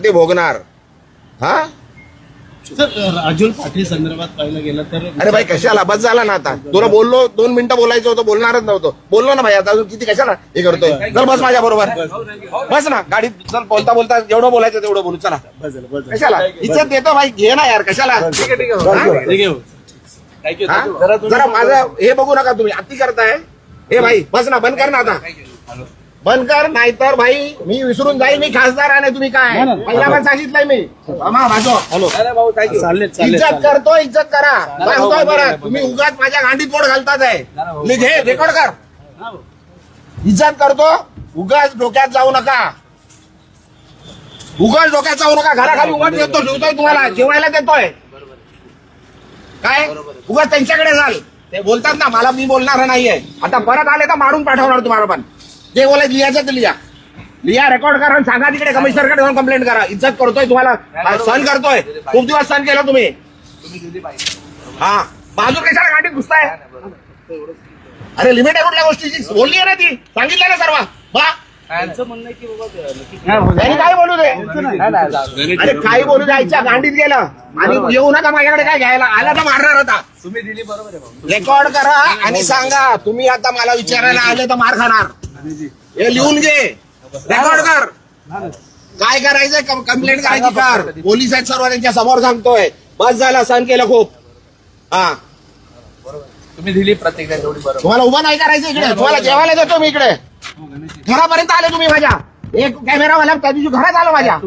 ते भोगणार. हा सर, राजुल पाटील संदर्भात पाहिलं गेलं तर अरे भाई कशाला बस झाला ना आता. तुला बोललो 2 मिनिटं बोलायचं होतं, बोलणारच नव्हतं. बोललो ना भाई, आता अजून किती कशाला हे करतोय. चल बस माझ्या बरोबर, बस ना गाडीत. चल बोलता बोलता जेवढं बोलायचं तेवढं बोलू. चला कशाला इज्जत देतो भाई, घे ना यार कशाला. जरा माझं हे बघू नका तुम्ही, अति करताय. हे भाई बस ना, बंद कर ना आता, बंद कर. नाहीतर भाई मी विसरून जाईल मी खासदार आहे. तुम्ही काय पहिला पण सांगितलंय मी. इज्जत करतो, इज्जत करा. काय होतोय बरं, तुम्ही उगाच माझ्या गांडीत पोट घालतात आहे. घे रेकॉर्ड कर. इज्जत करतो, उगाच डोक्यात जाऊ नका. उगाच डोक्यात जाऊ नका. घराखाली उगाच देतो, ठेवतोय तुम्हाला जेवायला देतोय. काय उगाच त्यांच्याकडे जाल. ते बोलतात ना मला, मी बोलणार नाहीये. आता परत आले तर मारून पाठवणार तुम्हाला. पण जे बोलायचं लिहायचं ते लिहा, रेकॉर्ड करा आणि सांगा तिकडे कमिशनरकडे जाऊन कंप्लेंट करा. इज्जत करतोय तुम्हाला, सहन करतोय. खूप दिवस सहन केलं तुम्ही. हा बाजू कशाला गाडीत घुसताय. अरे लिमिट आहे कुठल्या गोष्टीची, बोलली आहे ना ती, सांगितलं ना सर्व. त्यांनी काय बोलू दे. अरे काही बोलू द्यायच्या, गांडीत गेलं आणि येऊ नका माझ्याकडे काय घ्यायला. आला तर मारणार होता. तुम्ही दिली बरोबर आहे. रेकॉर्ड करा आणि सांगा. तुम्ही आता मला विचारायला आले तर मार खाणार. हे लिहून घे, रेकॉर्ड कर. काय करायचंय कंप्लेंट करायची कर. पोलीस आहेत सर्व, त्यांच्या समोर सांगतोय. बस झाला, सहन केलं खूप. हा तुम्ही दिली प्रतिक्रिया तेवढी बरोबर. तुम्हाला उभं नाही करायचं इकडे. तुम्हाला जेवायला देतो मी इकडे. घरापर्यंत आले तुम्ही माझ्या. एक कॅमेरावाला त्या दिवशी घरात आलो माझ्या.